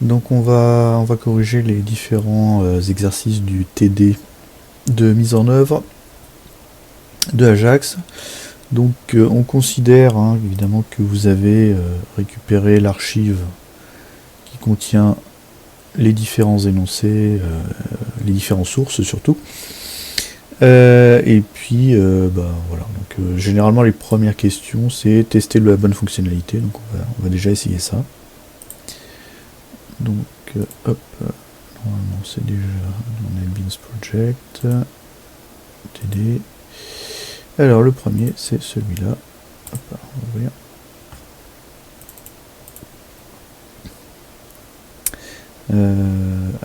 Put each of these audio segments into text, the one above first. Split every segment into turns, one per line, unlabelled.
Donc on va corriger les différents exercices du TD de mise en œuvre de Ajax. Donc on considère évidemment que vous avez récupéré l'archive qui contient les différents énoncés, les différentes sources surtout. Et puis voilà. Donc généralement les premières questions c'est tester la bonne fonctionnalité. Donc on va déjà essayer ça. Donc hop, normalement c'est déjà dans NetBeans Project TD. Alors le premier c'est celui-là. Hop, on va ouvrir.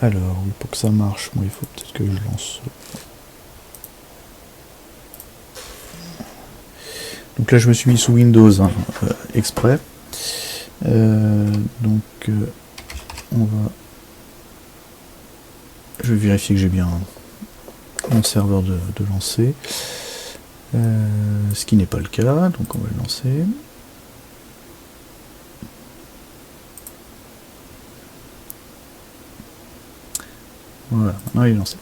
Alors oui, pour que ça marche, moi il faut peut-être que je lance. Donc là je me suis mis sous Windows exprès. Donc on va. Je vais vérifier que j'ai bien mon serveur de lancer. Ce qui n'est pas le cas, donc on va le lancer. Voilà, maintenant il est lancé.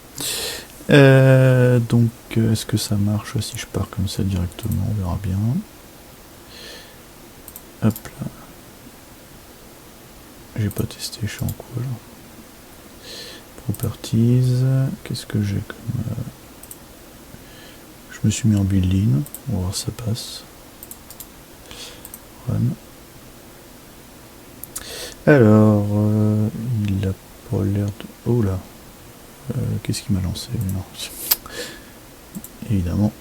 Donc est-ce que ça marche si je pars comme ça directement? On verra bien. Hop là. J'ai pas testé, je suis en quoi là? Properties, qu'est-ce que j'ai comme... Je me suis mis en build-in, on va voir si ça passe. Run. Alors, il a pas l'air de... Oh là, qu'est-ce qu'il m'a lancé? Non. Évidemment.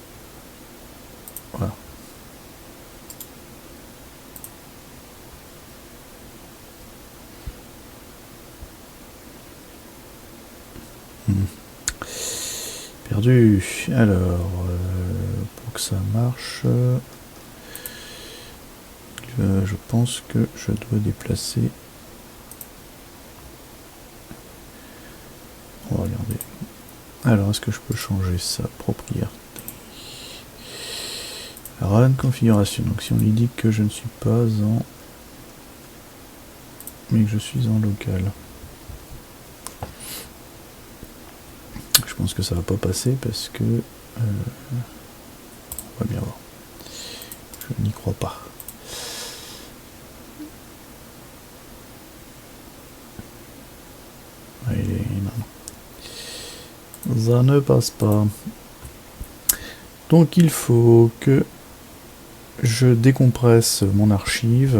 Voilà. Perdu. Alors, pour que ça marche, je pense que je dois déplacer. On va regarder. Alors, est-ce que je peux changer sa propriété? Run configuration. Donc, si on lui dit que je ne suis pas en... mais que je suis en local. Je pense que ça va pas passer parce que... on va bien voir. Je n'y crois pas. Allez, non. Ça ne passe pas. Donc il faut que je décompresse mon archive.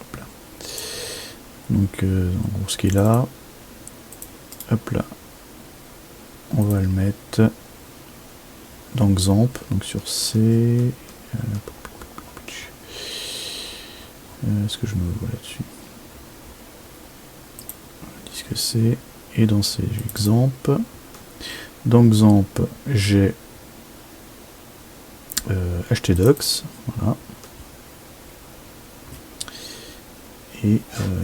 Hop là. Donc en gros ce qui est là. Hop là. On va le mettre dans Xamp, donc sur C. Est-ce que je me vois là-dessus? Disque C. Et dans C, j'ai Xamp. Dans Xamp, j'ai htdocs. Voilà. Et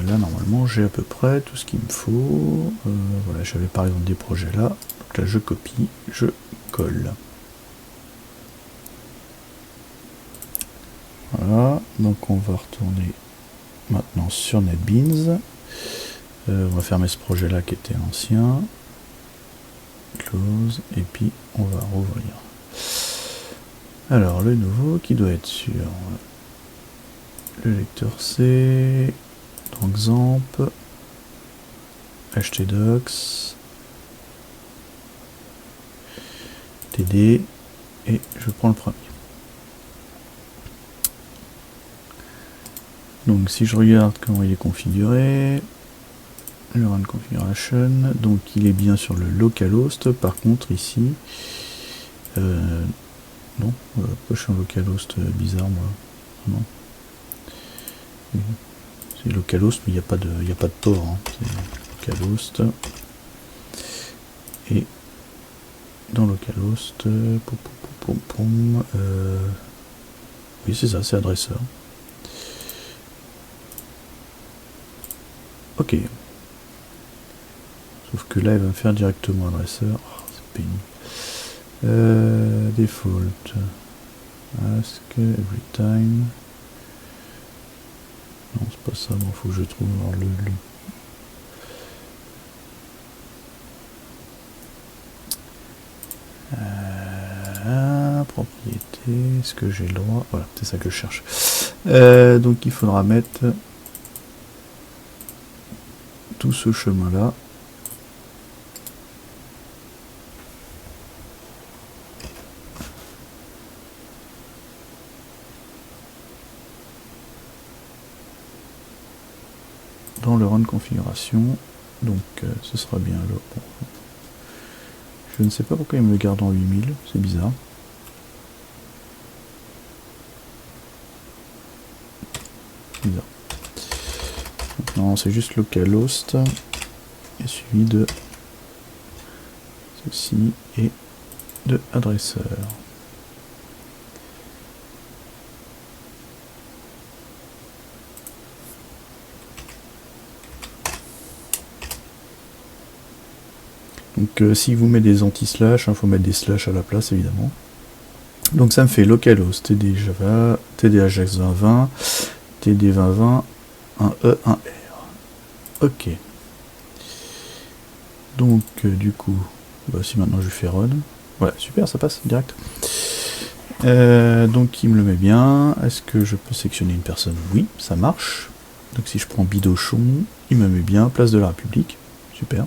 là, normalement, j'ai à peu près tout ce qu'il me faut. Voilà, j'avais par exemple des projets là. Donc là, je copie, je colle. Voilà, donc on va retourner maintenant sur NetBeans. On va fermer ce projet là qui était ancien. Close, et puis on va rouvrir. Alors le nouveau qui doit être sur le lecteur C, dans Xamp, htdocs, td, et je prends le premier. Donc si je regarde comment il est configuré, le run configuration, donc il est bien sur le localhost. Par contre ici, non, pourquoi je suis en localhost bizarre moi? Non. C'est localhost, mais il n'y a pas de port. Hein. C'est localhost. Et dans localhost, oui c'est ça, c'est adresseur. Ok. Sauf que là, il va me faire directement adresseur. Oh, c'est pénible. Default. Ask every time. Non, c'est pas ça, il faut que je trouve alors, propriété, est-ce que j'ai le droit? Voilà, c'est ça que je cherche. Donc il faudra mettre tout ce chemin là. Dans le run configuration, donc ce sera bien là. Bon. Je ne sais pas pourquoi il me le garde en 8000, c'est bizarre. Bizarre. Donc, non, c'est juste localhost et suivi de ceci et de adresseur. Donc si vous mettez des anti-slash, il faut mettre des slash à la place évidemment. Donc ça me fait localhost, td java, td ajax 2020, td 2020, 1e, 1r. Ok. Donc du coup, bah, si maintenant je fais run, voilà, super, ça passe direct. Donc il me le met bien. Est-ce que je peux sélectionner une personne? Oui, ça marche. Donc si je prends Bidochon, il me met bien, place de la République. Super.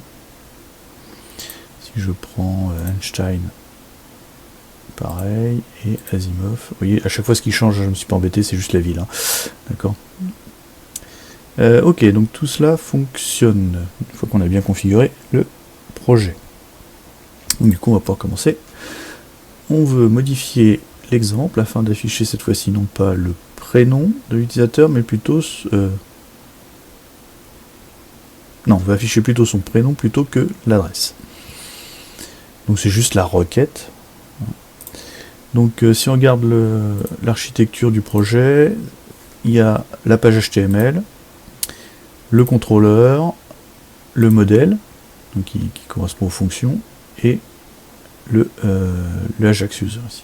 Si je prends Einstein, pareil, et Asimov. Vous voyez, à chaque fois ce qui change, je ne me suis pas embêté, c'est juste la ville. Hein. D'accord. Ok, donc tout cela fonctionne. Une fois qu'on a bien configuré le projet. Donc, du coup, on va pouvoir commencer. On veut modifier l'exemple afin d'afficher cette fois-ci non pas le prénom de l'utilisateur, mais plutôt... non, on va afficher plutôt son prénom plutôt que l'adresse. Donc c'est juste la requête. Donc si on regarde l'architecture du projet, il y a la page HTML, le contrôleur, le modèle, donc qui correspond aux fonctions, et le Ajax User ici.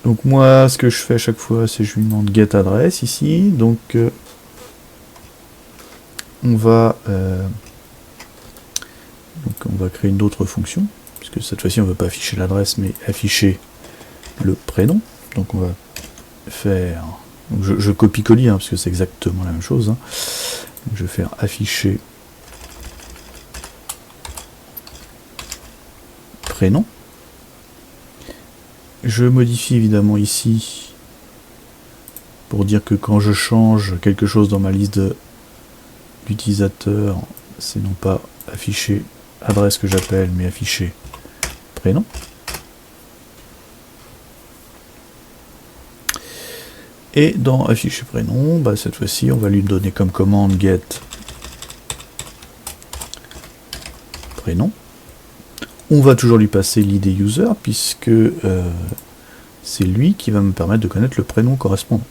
Donc moi, ce que je fais à chaque fois, c'est je lui demande get adresse ici. Donc on va créer une autre fonction, puisque cette fois-ci on ne veut pas afficher l'adresse, mais afficher le prénom. Donc on va faire, donc je copie-colie, hein, parce que c'est exactement la même chose. Hein. Donc je vais faire afficher prénom. Je modifie évidemment ici pour dire que quand je change quelque chose dans ma liste d'utilisateurs, c'est non pas afficher adresse que j'appelle, mais afficher prénom. Et dans afficher prénom, bah, cette fois-ci, on va lui donner comme commande get prénom. On va toujours lui passer l'id user, puisque c'est lui qui va me permettre de connaître le prénom correspondant.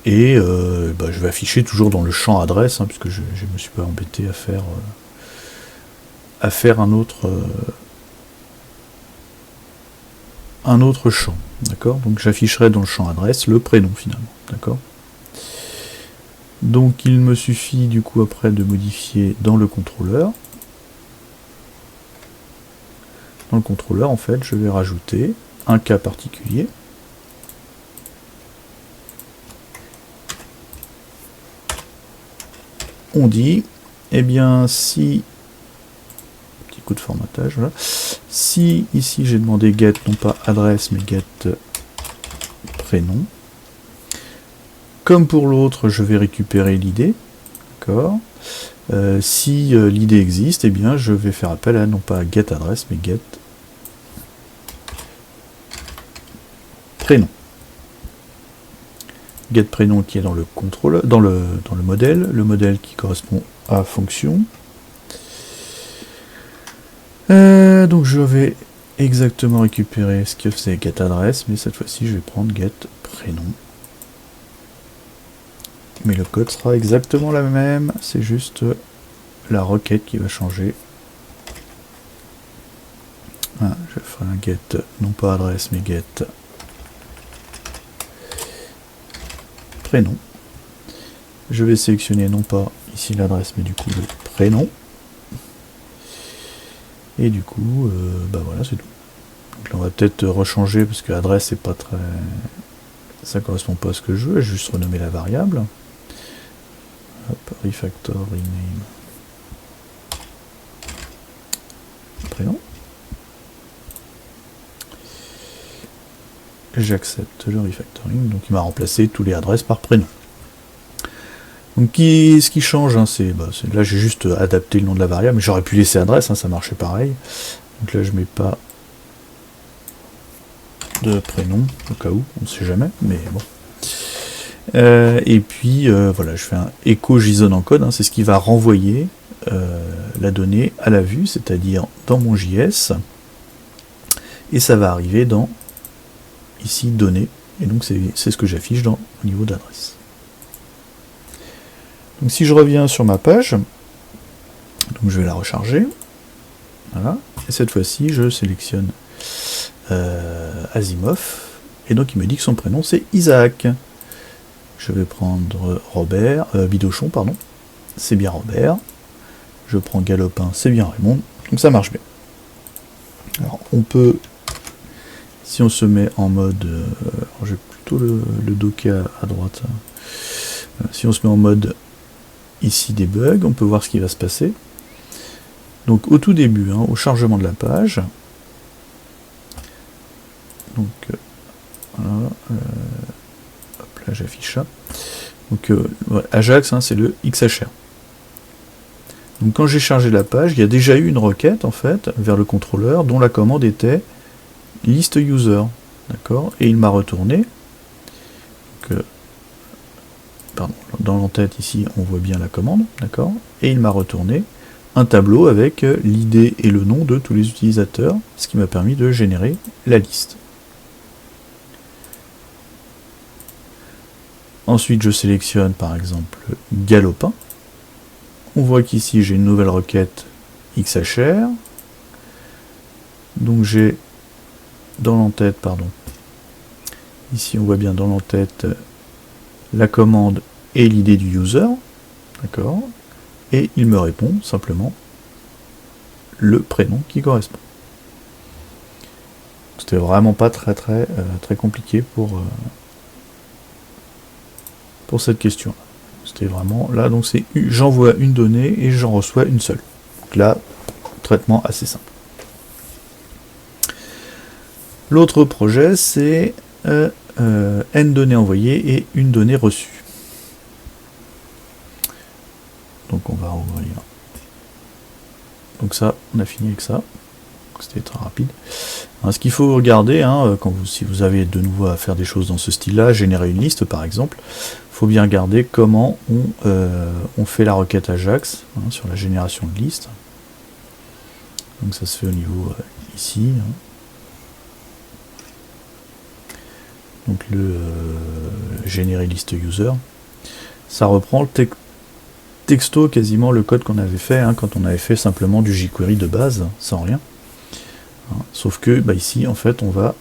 Et bah, je vais afficher toujours dans le champ adresse, hein, puisque je ne me suis pas embêté à faire un autre champ. D'accord. Donc j'afficherai dans le champ adresse le prénom finalement. D'accord. Donc il me suffit du coup après de modifier dans le contrôleur. Dans le contrôleur, en fait, je vais rajouter un cas particulier. On dit, eh bien, si, petit coup de formatage, voilà, si ici j'ai demandé get, non pas adresse, mais get prénom, comme pour l'autre, je vais récupérer l'id, d'accord. Si l'id existe, eh bien, je vais faire appel à non pas get adresse, mais get prénom. Get prénom qui est dans le contrôle, dans le modèle qui correspond à fonction. Donc je vais exactement récupérer ce que c'est get adresse, mais cette fois-ci je vais prendre get prénom. Mais le code sera exactement la même, c'est juste la requête qui va changer. Voilà, je ferai un get, non pas adresse, mais get prénom. Je vais sélectionner non pas ici l'adresse, mais du coup le prénom. Et du coup, bah voilà, c'est tout. Donc là, on va peut-être rechanger parce que l'adresse c'est pas très, ça correspond pas à ce que je veux. Je vais juste renommer la variable. Hop, refactor rename prénom. J'accepte le refactoring, donc il m'a remplacé tous les adresses par prénom. Donc ce qui change, hein, c'est là j'ai juste adapté le nom de la variable, mais j'aurais pu laisser adresse, hein, ça marchait pareil. Donc là je mets pas de prénom, au cas où, on ne sait jamais, mais bon. Et puis voilà, je fais un echo JSON encode, hein, c'est ce qui va renvoyer la donnée à la vue, c'est-à-dire dans mon JS, et ça va arriver dans ici données, et donc c'est ce que j'affiche au niveau d'adresse. Donc si je reviens sur ma page, donc je vais la recharger, voilà, et cette fois-ci je sélectionne Asimov, et donc il me dit que son prénom c'est Isaac. Je vais prendre Robert, Bidochon, pardon, c'est bien Robert. Je prends Galopin, c'est bien Raymond, donc ça marche bien. Alors on peut, si on se met en mode, j'ai plutôt le docker à droite, si on se met en mode ici debug, on peut voir ce qui va se passer. Donc au tout début, hein, au chargement de la page, donc voilà, hop là j'affiche ça. Donc ouais, Ajax, hein, c'est le XHR. Donc quand j'ai chargé la page, il y a déjà eu une requête en fait vers le contrôleur dont la commande était list user, d'accord, et il m'a retourné. Donc, pardon, dans l'entête ici on voit bien la commande, d'accord, et il m'a retourné un tableau avec l'id et le nom de tous les utilisateurs, ce qui m'a permis de générer la liste. Ensuite je sélectionne par exemple Galopin. On voit qu'ici j'ai une nouvelle requête XHR. Donc j'ai dans l'entête, pardon, ici on voit bien dans l'entête la commande et l'id du user, d'accord, et il me répond simplement le prénom qui correspond. C'était vraiment pas très compliqué pour cette question. C'était vraiment là, donc c'est j'envoie une donnée et j'en reçois une seule. Donc là, traitement assez simple. L'autre projet, c'est n données envoyées et une donnée reçue. Donc on va ouvrir. Donc ça, on a fini avec ça. C'était très rapide. Alors, ce qu'il faut regarder, hein, si vous avez de nouveau à faire des choses dans ce style-là, générer une liste par exemple, il faut bien regarder comment on fait la requête Ajax, hein, sur la génération de liste. Donc ça se fait au niveau ici. Hein. Donc le générer liste user, ça reprend le texto quasiment le code qu'on avait fait, hein, quand on avait fait simplement du jQuery de base, sans rien. Hein, sauf que bah, ici en fait on va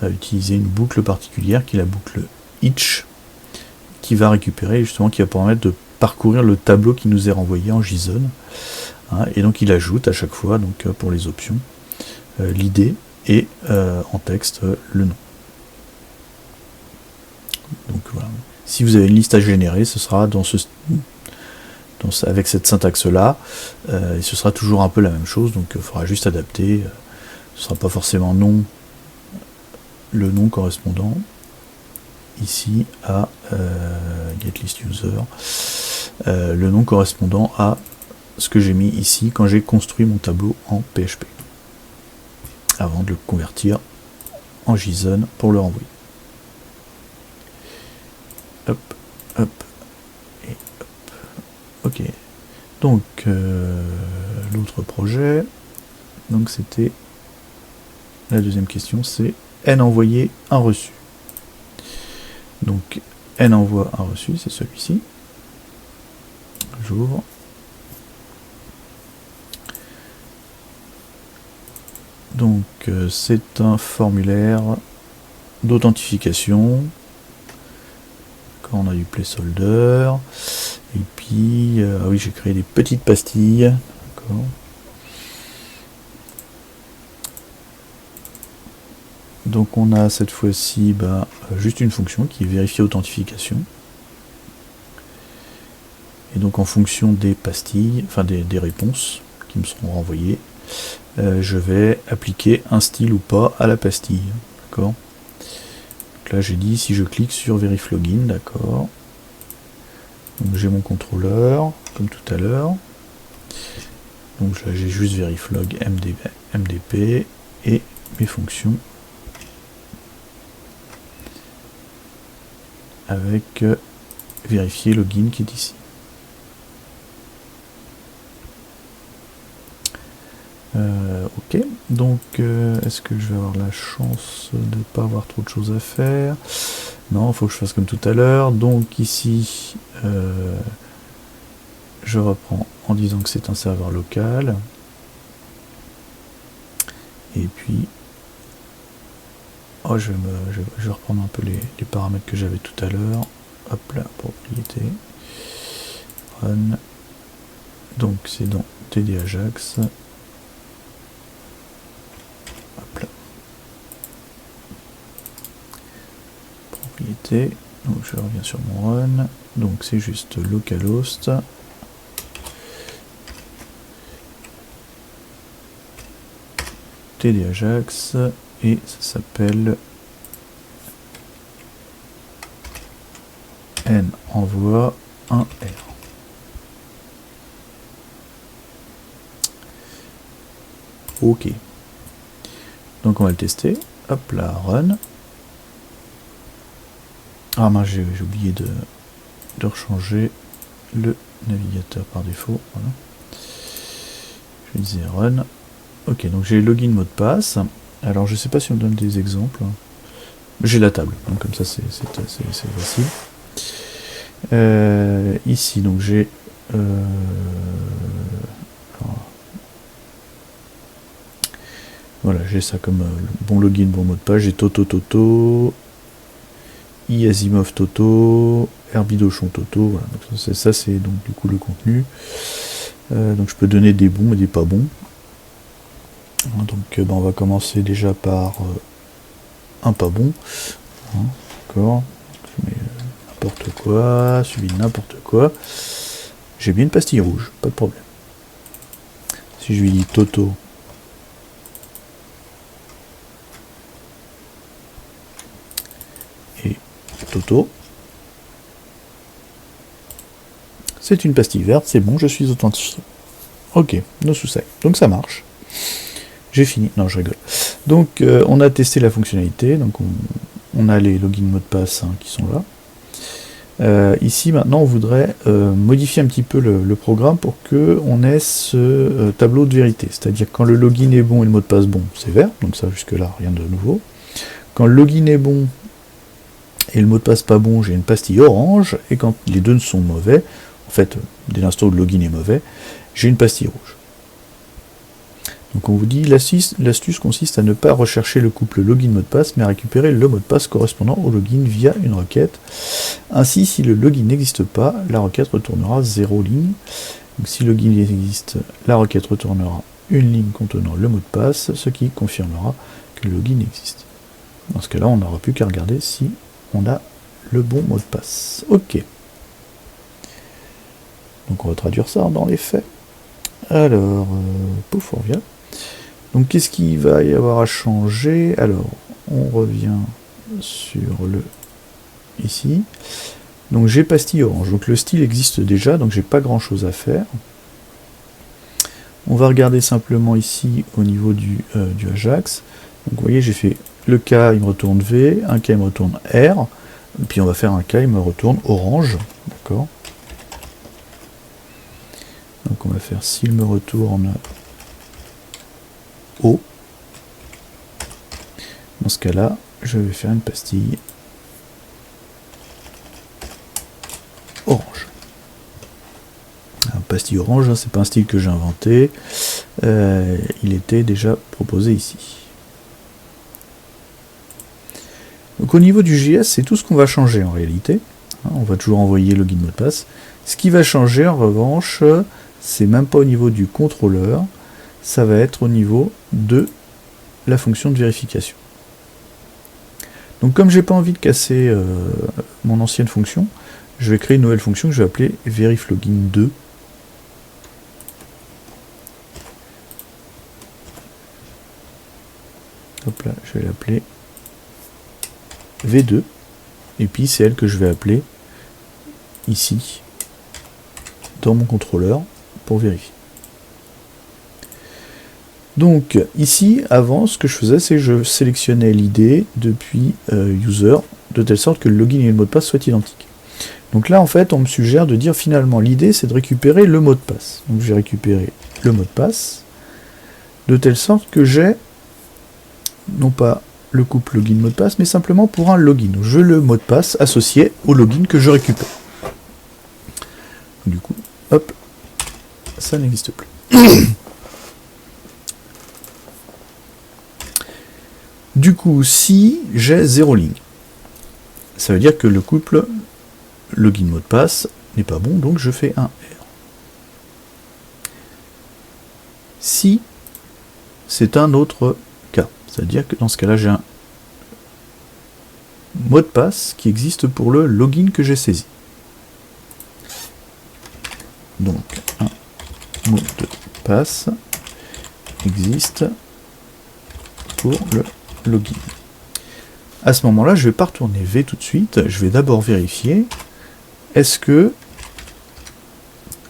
utiliser une boucle particulière qui est la boucle each, qui va récupérer justement, qui va permettre de parcourir le tableau qui nous est renvoyé en JSON. Hein, et donc il ajoute à chaque fois, donc pour les options, l'id et en texte le nom. Donc voilà. Si vous avez une liste à générer, ce sera avec cette syntaxe là, et ce sera toujours un peu la même chose, donc il faudra juste adapter. Ce ne sera pas forcément le nom correspondant ici à getListUser, le nom correspondant à ce que j'ai mis ici quand j'ai construit mon tableau en PHP, avant de le convertir en JSON pour le renvoyer. Hop, hop, et hop. Ok. Donc l'autre projet, donc c'était la deuxième question, c'est n envoyer un reçu. Donc n envoie un reçu, c'est celui-ci. J'ouvre. Donc c'est un formulaire d'authentification. on a du placeholder. Et puis, ah oui, j'ai créé des petites pastilles. D'accord. Donc on a cette fois-ci juste une fonction qui est vérifier authentification. Et donc en fonction des pastilles, enfin des réponses qui me seront renvoyées, je vais appliquer un style ou pas à la pastille. D'accord. Donc là j'ai dit si je clique sur Verif Login, d'accord. Donc j'ai mon contrôleur, comme tout à l'heure. Donc là j'ai juste Veriflog MDP et mes fonctions avec vérifier login qui est ici. Ok, donc est-ce que je vais avoir la chance de ne pas avoir trop de choses à faire? Non, il faut que je fasse comme tout à l'heure. Donc ici, je reprends en disant que c'est un serveur local. Et puis, je vais reprendre un peu les paramètres que j'avais tout à l'heure. Hop là, propriété. Run. Donc c'est dans TD Ajax. Hop là. Propriété. Donc je reviens sur mon run. Donc c'est juste localhost. TD Ajax. Et ça s'appelle N envoie un R. Ok. Donc on va le tester. Hop là, run. Ah mince, j'ai oublié de rechanger le navigateur par défaut. Voilà. Je disais run. Ok, donc j'ai login mot de passe. Alors je sais pas si on donne des exemples. J'ai la table, donc comme ça c'est facile. Ici donc j'ai voilà, j'ai ça comme bon login, bon mot de passe. J'ai Toto, Iasimov Toto, Herbidochon Toto. Voilà, donc ça c'est donc du coup le contenu. Donc je peux donner des bons et des pas bons. Donc on va commencer déjà par un pas bon. D'accord. Je mets n'importe quoi, suivi de n'importe quoi. J'ai bien une pastille rouge, pas de problème. Si je lui dis Toto, et Toto, c'est une pastille verte, c'est bon, je suis authentifié. Ok, no suicide. Donc ça marche. J'ai fini. Non, je rigole. Donc on a testé la fonctionnalité, donc on a les logins mots de passe qui sont là. Ici maintenant on voudrait modifier un petit peu le programme pour que on ait ce tableau de vérité, c'est-à-dire quand le login est bon et le mot de passe bon, c'est vert, donc ça jusque là rien de nouveau. Quand le login est bon et le mot de passe pas bon, j'ai une pastille orange, et quand les deux sont mauvais, en fait dès l'instant où le login est mauvais, j'ai une pastille rouge. Donc on vous dit, l'astuce consiste à ne pas rechercher le couple login-mot de passe, mais à récupérer le mot de passe correspondant au login via une requête. Ainsi, si le login n'existe pas, la requête retournera 0 ligne. Donc si le login existe, la requête retournera une ligne contenant le mot de passe, ce qui confirmera que le login existe. Dans ce cas-là, on n'aura plus qu'à regarder si on a le bon mot de passe. Ok. Donc on va traduire ça dans les faits. Alors, pouf, on revient. Donc qu'est-ce qu'il va y avoir à changer? Alors, on revient sur le ici. Donc j'ai pastille orange. Donc le style existe déjà, donc j'ai pas grand chose à faire. On va regarder simplement ici au niveau du Ajax. Donc vous voyez, j'ai fait le K, il me retourne V, un K, il me retourne R, et puis on va faire un K, il me retourne orange. D'accord. Donc on va faire s'il me retourne O. Dans ce cas-là, je vais faire une pastille orange. Un pastille orange, hein, c'est pas un style que j'ai inventé. Il était déjà proposé ici. Donc au niveau du JS, c'est tout ce qu'on va changer en réalité. On va toujours envoyer login mot de passe. Ce qui va changer en revanche, c'est même pas au niveau du contrôleur, ça va être au niveau de la fonction de vérification. Donc comme j'ai pas envie de casser mon ancienne fonction, je vais créer une nouvelle fonction que je vais appeler veriflogin2. Hop là, je vais l'appeler V2. Et puis c'est elle que je vais appeler ici dans mon contrôleur pour vérifier. Donc ici, avant, ce que je faisais, c'est que je sélectionnais l'ID depuis user, de telle sorte que le login et le mot de passe soient identiques. Donc là, en fait, on me suggère de dire finalement, l'idée, c'est de récupérer le mot de passe. Donc j'ai récupéré le mot de passe, de telle sorte que j'ai, non pas le couple login mot de passe, mais simplement pour un login. Je veux le mot de passe associé au login que je récupère. Du coup, hop, ça n'existe plus. Du coup, si j'ai 0 ligne, ça veut dire que le couple login mot de passe n'est pas bon, donc je fais un R. Si c'est un autre cas, c'est-à-dire que dans ce cas-là, j'ai un mot de passe qui existe pour le login que j'ai saisi. Donc, un mot de passe existe pour le login. À ce moment-là, je ne vais pas retourner V tout de suite, je vais d'abord vérifier est-ce que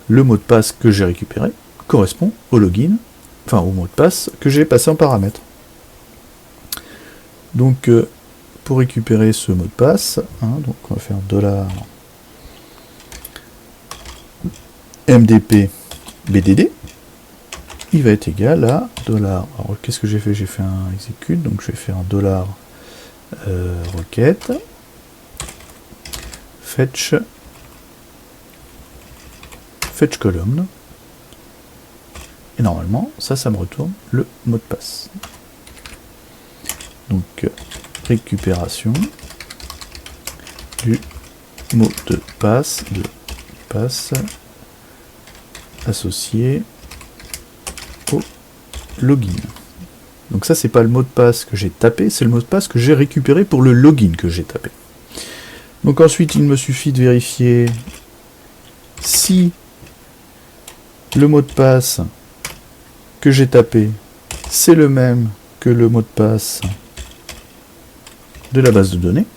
le mot de passe que j'ai récupéré correspond au login, enfin au mot de passe que j'ai passé en paramètre. Donc pour récupérer ce mot de passe, donc on va faire $MDP BDD, il va être égal à $. Alors qu'est-ce que j'ai fait? J'ai fait un execute, donc je vais faire un $requête fetch column, et normalement ça me retourne le mot de passe. Donc récupération du mot de passe associé au login. Donc ça, c'est pas le mot de passe que j'ai tapé, c'est le mot de passe que j'ai récupéré pour le login que j'ai tapé. Donc ensuite, il me suffit de vérifier si le mot de passe que j'ai tapé, c'est le même que le mot de passe de la base de données.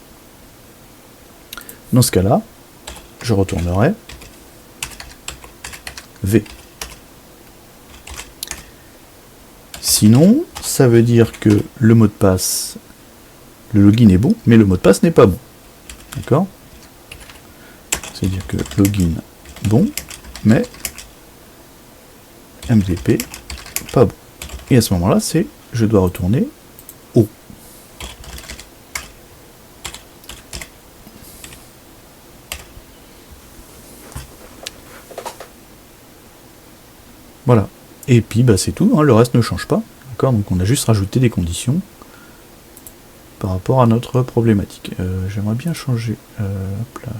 Dans ce cas-là, je retournerai V. Sinon, ça veut dire que le mot de passe, le login est bon, mais le mot de passe n'est pas bon. D'accord? C'est-à-dire que login bon, mais MVP pas bon. Et à ce moment-là, je dois retourner O. Voilà. Et puis c'est tout, le reste ne change pas. D'accord, donc on a juste rajouté des conditions par rapport à notre problématique. J'aimerais bien changer. Hop là.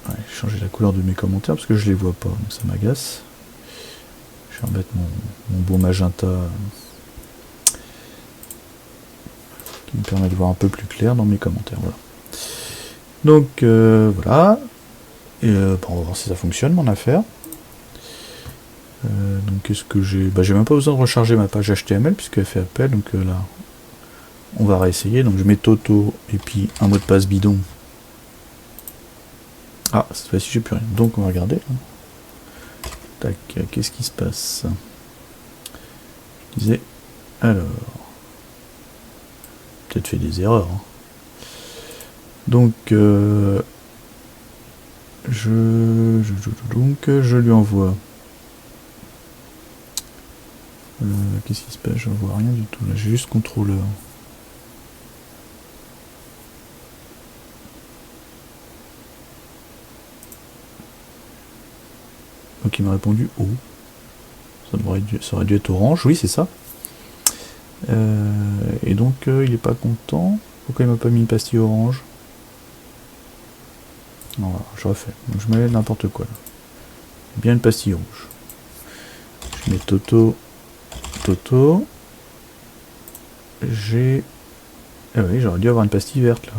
Ouais, changer la couleur de mes commentaires parce que je les vois pas, donc ça m'agace. Je vais remettre mon beau magenta qui me permet de voir un peu plus clair dans mes commentaires. Voilà. Donc voilà. Et, on va voir si ça fonctionne mon affaire. Donc qu'est-ce que j'ai? J'ai même pas besoin de recharger ma page HTML puisqu'elle fait appel. Donc là, on va réessayer. Donc je mets Toto et puis un mot de passe bidon. Ah, cette fois-ci j'ai plus rien. Donc on va regarder. Tac, qu'est-ce qui se passe? Je disais, alors, peut-être fait des erreurs. Donc je lui envoie. Qu'est-ce qui se passe? Je ne vois rien du tout. Là, j'ai juste contrôleur. Donc il m'a répondu O. Ça aurait dû être orange. Oui, c'est ça. Et donc il est pas content. Pourquoi il m'a pas mis une pastille orange? Non, voilà, je refais. Donc je mets n'importe quoi là. Bien une pastille rouge. Je mets Toto. J'ai... Ah oui, j'aurais dû avoir une pastille verte là.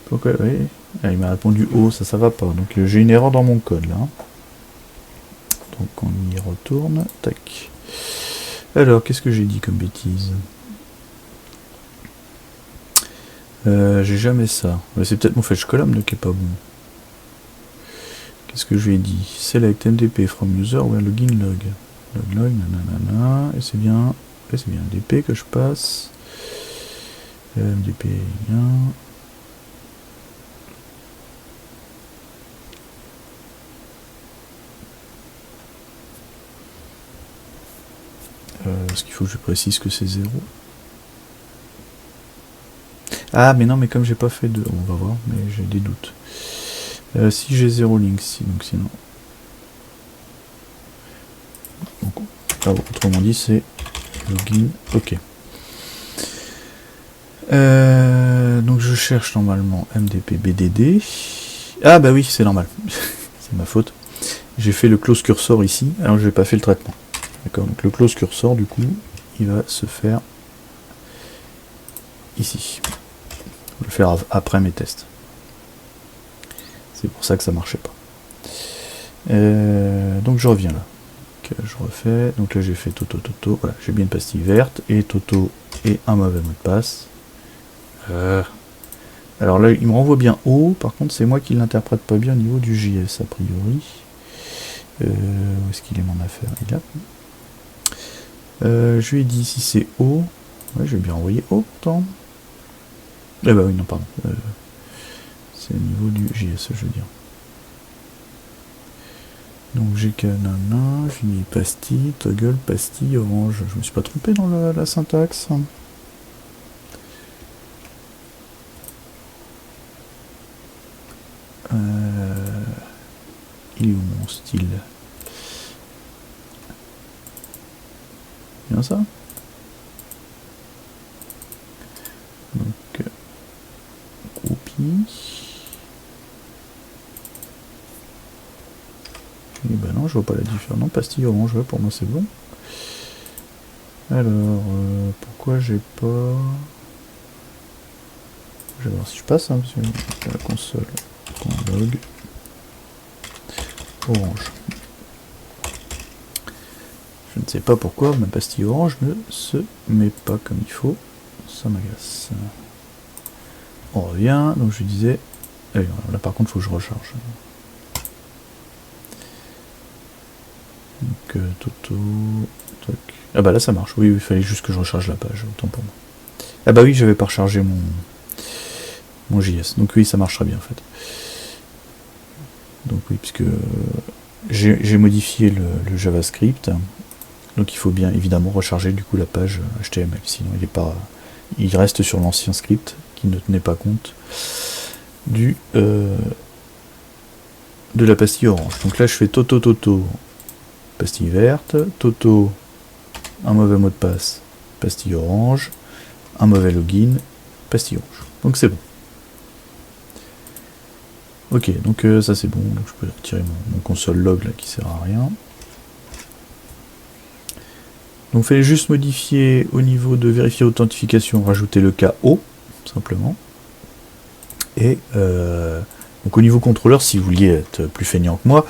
Pourquoi? Oui. Ah, il m'a répondu O, ça va pas. Donc j'ai une erreur dans mon code là. Donc on y retourne. Tac. Alors, qu'est-ce que j'ai dit comme bêtise? J'ai jamais ça. C'est peut-être mon fetch column qui est pas bon. Qu'est-ce que je lui ai dit? Select MDP from user ou un login log. Log, nanana. Et c'est bien MDP que je passe. MDP, bien. Est-ce qu'il faut que je précise que c'est 0? Ah, mais non, mais comme j'ai pas fait de... On va voir, mais j'ai des doutes. Si j'ai 0 link, si, donc sinon... Donc, autrement dit, c'est login, ok. Donc je cherche normalement MDP BDD. Ah bah oui, c'est normal. C'est ma faute. J'ai fait le close cursor ici, alors j'ai pas fait le traitement. D'accord, donc le close cursor, du coup, il va se faire ici. Je vais le faire après mes tests. C'est pour ça que ça marchait pas. Donc je reviens là. Donc, je refais. Donc là j'ai fait Toto. Voilà, j'ai bien une pastille verte et Toto et un mauvais mot de passe. Alors là, il me renvoie bien haut. Par contre, c'est moi qui l'interprète pas bien au niveau du JS a priori. Où est-ce qu'il est mon affaire? Il est là. Je lui ai dit si c'est haut. Ouais, je vais bien envoyer haut pourtant. Eh bah oui, non, pardon. C'est au niveau du JS, je veux dire. Donc j'ai canana, j'ai mis pastille, toggle, pastille, orange. Je me suis pas trompé dans la syntaxe. Il est où mon style? Bien ça? Donc, copie. Et ben non, je vois pas la différence. Non, pastille orange, ouais, pour moi c'est bon. Alors, pourquoi j'ai pas... Je vais voir si je passe, hein, parce que la console log orange. Je ne sais pas pourquoi ma pastille orange ne se met pas comme il faut. Ça m'agace. On revient, donc je disais... Allez, là par contre il faut que je recharge. Donc Toto... Toc. Ah bah là ça marche, oui, il fallait juste que je recharge la page, autant pour moi. Ah bah oui, j'avais pas rechargé mon JS, donc oui ça marchera bien en fait. Donc oui, puisque j'ai modifié le JavaScript, donc il faut bien évidemment recharger du coup la page HTML, sinon il reste sur l'ancien script qui ne tenait pas compte de la pastille orange. Donc là je fais Toto, pastille verte, Toto, un mauvais mot de passe, pastille orange, un mauvais login, pastille orange. Donc c'est bon. Ok, donc ça c'est bon, donc je peux retirer mon console log là qui sert à rien. Donc il fallait juste modifier au niveau de vérifier authentification, rajouter le cas O, simplement. Et donc au niveau contrôleur, si vous vouliez être plus feignant que moi,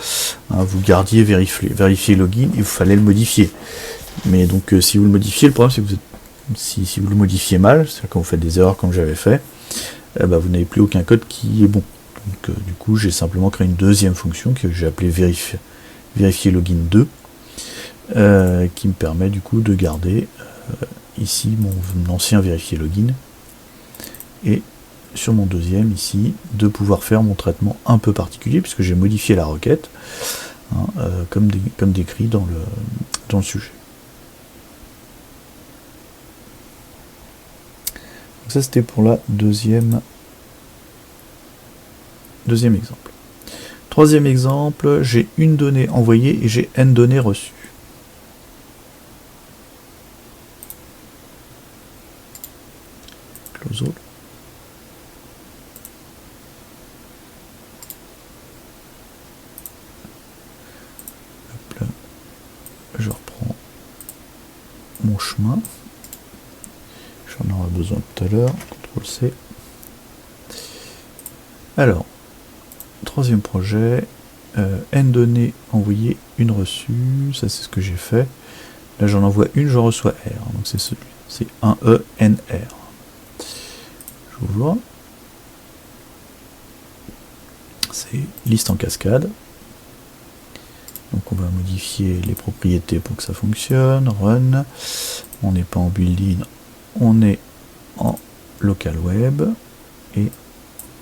hein, vous gardiez vérifier login, il fallait le modifier. Mais donc si vous le modifiez, le problème c'est que vous êtes, si vous le modifiez mal, c'est-à-dire quand vous faites des erreurs comme j'avais fait, bah, vous n'avez plus aucun code qui est bon. Donc du coup j'ai simplement créé une deuxième fonction que j'ai appelée vérifier login 2, qui me permet du coup de garder ici mon ancien vérifier login, et sur mon deuxième ici de pouvoir faire mon traitement un peu particulier puisque j'ai modifié la requête, hein, comme décrit dans le sujet. Donc ça c'était pour la deuxième exemple. Troisième exemple, j'ai une donnée envoyée et j'ai n données reçues. close all. Hop là. Je reprends mon chemin. J'en aurai besoin tout à l'heure. CTRL-C. Alors, troisième projet. N données envoyées, une reçue. Ça, c'est ce que j'ai fait. Là, j'en envoie une, je reçois R. Donc, c'est celui. C'est 1E NR. J'ouvre. C'est liste en cascade. Donc on va modifier les propriétés pour que ça fonctionne. Run. On n'est pas en build-in, on est en local web. Et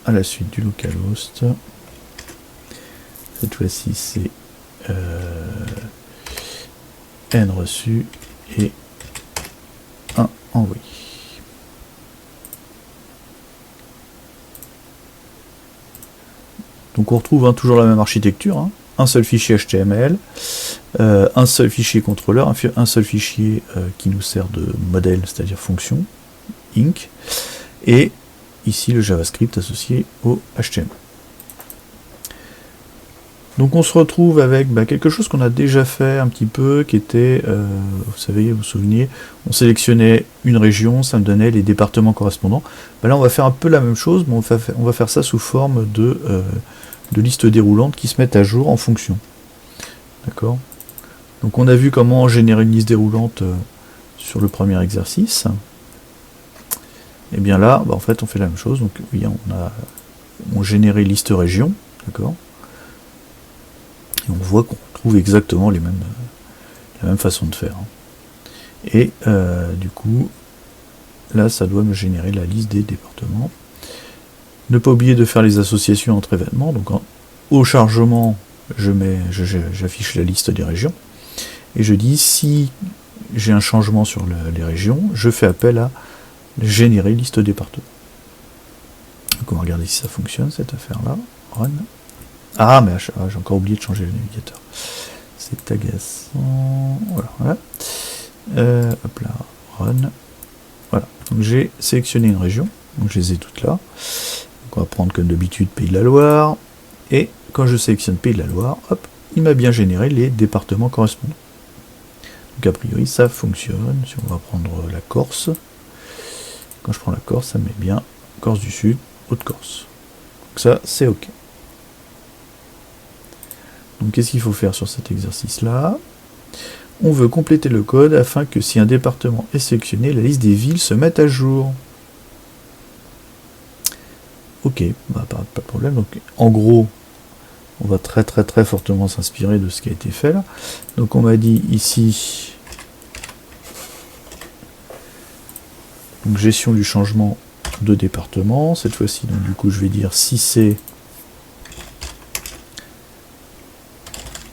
à la suite du localhost, cette fois-ci c'est N reçu et 1 envoyé. Donc on retrouve toujours la même architecture, un seul fichier HTML, un seul fichier contrôleur, un seul fichier qui nous sert de modèle, c'est-à-dire fonction, inc, et ici le JavaScript associé au HTML. Donc on se retrouve avec quelque chose qu'on a déjà fait un petit peu, qui était, vous savez, vous vous souvenez, on sélectionnait une région, ça me donnait les départements correspondants. Là on va faire un peu la même chose, mais on va faire ça sous forme de listes déroulantes qui se mettent à jour en fonction. D'accord? Donc on a vu comment générer une liste déroulante sur le premier exercice. Et bien là, en fait on fait la même chose. Donc oui, on généré liste région, d'accord? Et on voit qu'on trouve exactement la même façon de faire. Et du coup, là, ça doit me générer la liste des départements. Ne pas oublier de faire les associations entre événements. Donc au chargement, j'affiche la liste des régions. Et je dis, si j'ai un changement sur les régions, je fais appel à générer liste départements. Donc on va regarder si ça fonctionne, cette affaire-là. Run. Ah, mais j'ai encore oublié de changer le navigateur. C'est agaçant. Voilà. Hop là, run. Voilà. Donc j'ai sélectionné une région. Donc je les ai toutes là. Donc on va prendre comme d'habitude Pays de la Loire. Et quand je sélectionne Pays de la Loire, hop, il m'a bien généré les départements correspondants. Donc a priori ça fonctionne. Si on va prendre la Corse. Quand je prends la Corse, ça me met bien Corse du Sud, Haute-Corse. Donc ça, c'est OK. Donc qu'est-ce qu'il faut faire sur cet exercice-là? On veut compléter le code afin que si un département est sélectionné, la liste des villes se mette à jour. Ok, pas de problème. Donc en gros, on va très fortement s'inspirer de ce qui a été fait là. Donc on m'a dit ici, donc gestion du changement de département. Cette fois-ci, donc du coup, je vais dire si c'est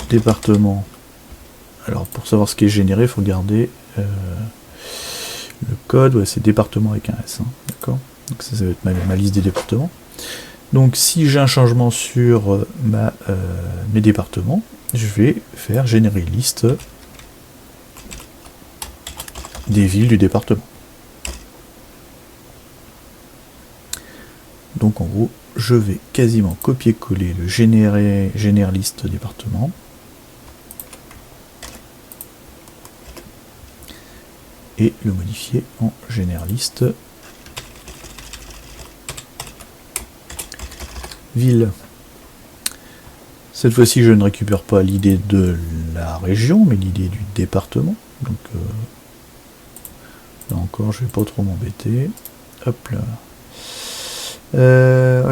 département. Alors pour savoir ce qui est généré, il faut garder le code. Ouais, c'est département avec un S. D'accord. Donc ça va être ma liste des départements. Donc si j'ai un changement sur mes départements, je vais faire générer une liste des villes du département. Donc en gros, je vais quasiment copier-coller le génère liste département. Et le modifier en génère liste ville. Cette fois-ci, je ne récupère pas l'idée de la région, mais l'idée du département. Donc là encore, je vais pas trop m'embêter. Hop là.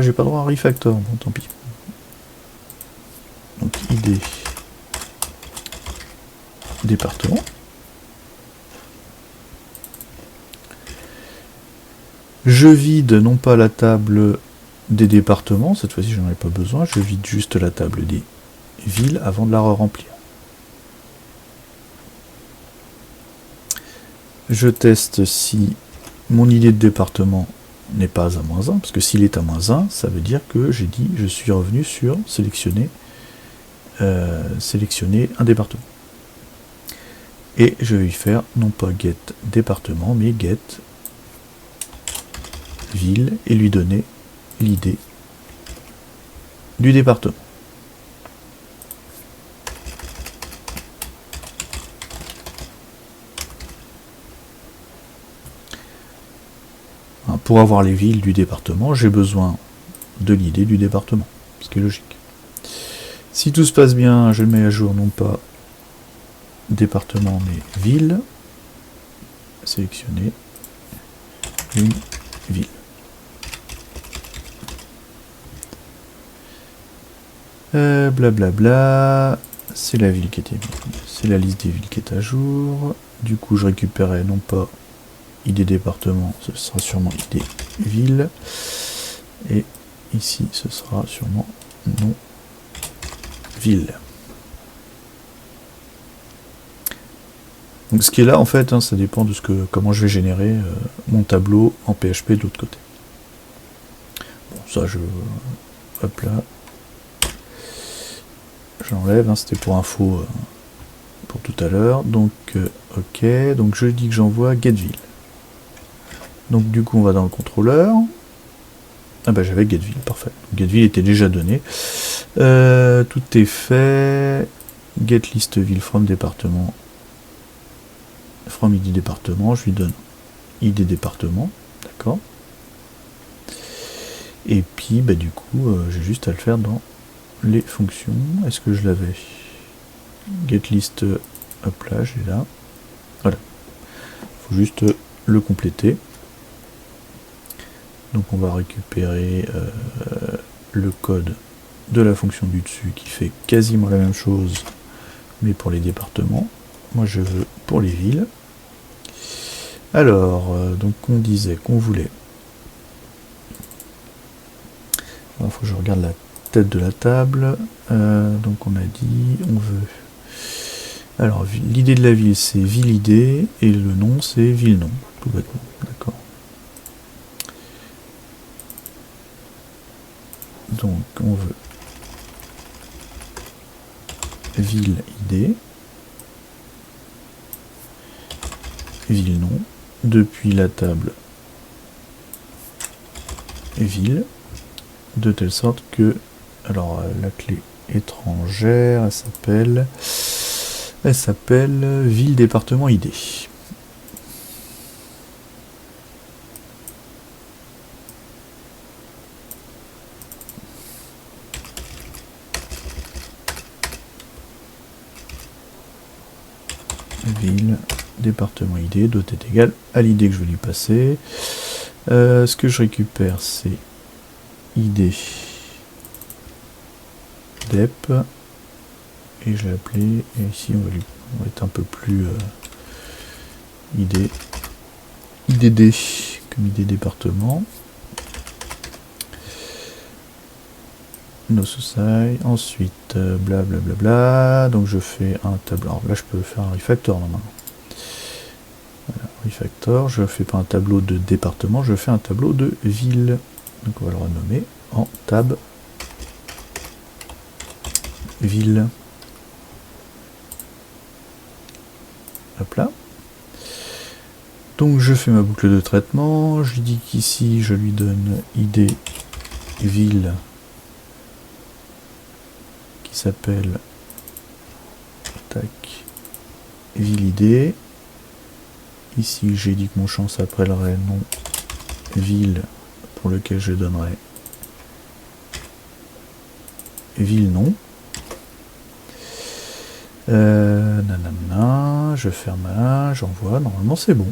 J'ai pas droit à refactor, bon tant pis. Donc ID département. Je vide non pas la table des départements, cette fois-ci je n'en ai pas besoin, je vide juste la table des villes avant de la remplir. Je teste si mon idée de département n'est pas à -1, parce que s'il est à -1, ça veut dire que j'ai dit je suis revenu sur sélectionner un département. Et je vais y faire non pas get département, mais get ville et lui donner l'idée du département. Pour avoir les villes du département, j'ai besoin de l'idée du département, ce qui est logique. Si tout se passe bien, je mets à jour non pas département mais ville. Sélectionner une ville. Blablabla, c'est la ville qui était, c'est la liste des villes qui est à jour. Du coup, je récupérais non pas ID département, ce sera sûrement ID ville. Et ici, ce sera sûrement nom ville. Donc ce qui est là, en fait, hein, ça dépend de comment je vais générer mon tableau en PHP de l'autre côté. Bon, ça, hop là. J'enlève, hein, c'était pour info pour tout à l'heure. Donc, ok. Donc, je dis que j'envoie getVille. Donc, du coup, on va dans le contrôleur. Ah bah, j'avais getVille, parfait. getVille était déjà donné. Tout est fait. GetListVille from département. From ID département, je lui donne ID département. D'accord. Et puis, bah, du coup, j'ai juste à le faire dans les fonctions. Est-ce que je l'avais? GetList, hop là, j'ai là. Voilà. Il faut juste le compléter. Donc on va récupérer le code de la fonction du dessus qui fait quasiment la même chose, mais pour les départements. Moi je veux pour les villes. Alors, donc on disait qu'on voulait. Il faut que je regarde la tête de la table. Donc on a dit, on veut. Alors l'idée de la ville c'est ville idée et le nom c'est ville nom, tout bêtement. D'accord. Donc on veut ville idée, ville nom, depuis la table ville, de telle sorte que, alors la clé étrangère, elle s'appelle ville département ID. Ville département ID doit être égal à l'idée que je vais lui passer. Ce que je récupère c'est ID dep et je l'ai appelé, et ici on va être un peu plus IDD comme ID département. No society, ensuite blablabla, donc je fais un tableau. Alors là je peux faire un refactor normalement. Voilà, refactor, je fais pas un tableau de département, je fais un tableau de ville. Donc on va le renommer en tab ville. Hop là. Donc je fais ma boucle de traitement, je dis qu'ici je lui donne ID ville qui s'appelle tac ville ID. Ici j'ai dit que mon champ s'appellerait nom ville pour lequel je donnerai ville nom. Nanana, je ferme là, j'envoie, normalement c'est bon.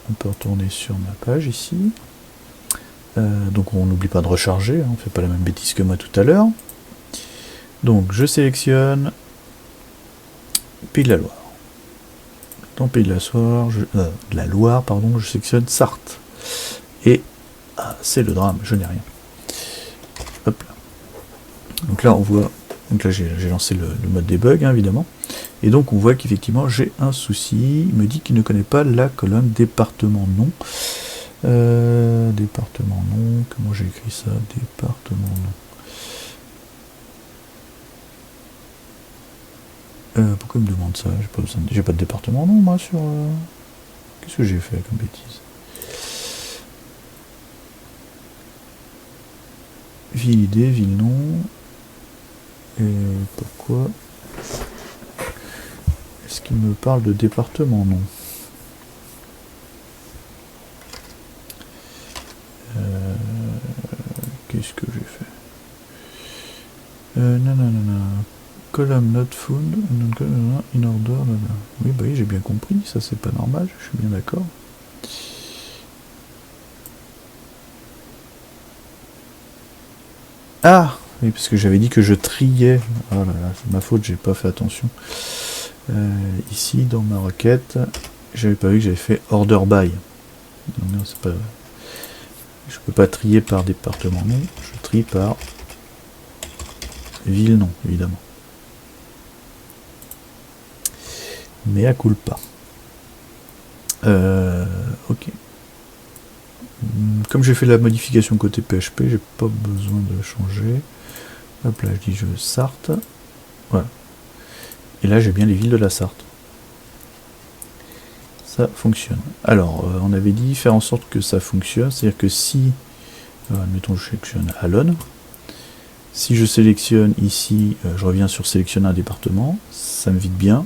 On peut retourner sur ma page ici. Donc on n'oublie pas de recharger, hein, on ne fait pas la même bêtise que moi tout à l'heure. Donc je sélectionne Pays de la Loire. Dans Pays de la Loire, pardon, je sélectionne Sarthe. Et c'est le drame, je n'ai rien. Hop là. Donc là on voit, donc là j'ai lancé le mode debug hein, évidemment. Et donc on voit qu'effectivement j'ai un souci. Il me dit qu'il ne connaît pas la colonne département nom. Département nom, comment j'ai écrit ça? Département nom. Pourquoi il me demande ça? J'ai pas de département nom moi sur. Qu'est-ce que j'ai fait comme bêtise? ville ID, ville nom. Et pourquoi est-ce qu'il me parle de département? Non. Qu'est-ce que j'ai fait? Nanana. Column not found, in order. Oui, bah oui, j'ai bien compris, ça c'est pas normal, je suis bien d'accord. Ah oui, parce que j'avais dit que je triais. Oh là là, c'est ma faute, j'ai pas fait attention. Ici, dans ma requête, j'avais pas vu que j'avais fait order by. Non, c'est pas. Je peux pas trier par département non, je trie par ville non, évidemment. Mais à culpa. Ok. Comme j'ai fait la modification côté PHP, j'ai pas besoin de changer. Hop là, je dis je Sarthe. Voilà. Et là, j'ai bien les villes de la Sarthe. Ça fonctionne. Alors, on avait dit faire en sorte que ça fonctionne. C'est-à-dire que si, admettons, je sélectionne Alone. Si je sélectionne ici, je reviens sur sélectionner un département, ça me vide bien.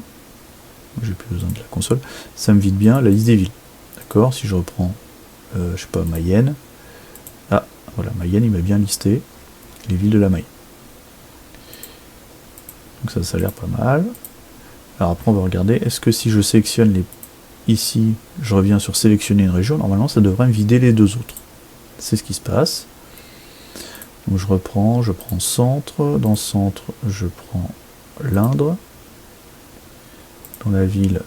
J'ai plus besoin de la console. Ça me vide bien la liste des villes. D'accord. Si je reprends, je sais pas, Mayenne. Ah, voilà, Mayenne, il m'a bien listé les villes de la Mayenne. Donc ça a l'air pas mal. Alors après, on va regarder. Est-ce que si je sélectionne les ici, je reviens sur sélectionner une région, normalement, ça devrait me vider les deux autres. C'est ce qui se passe. Donc je prends centre. Dans centre, je prends l'Indre. Dans la ville,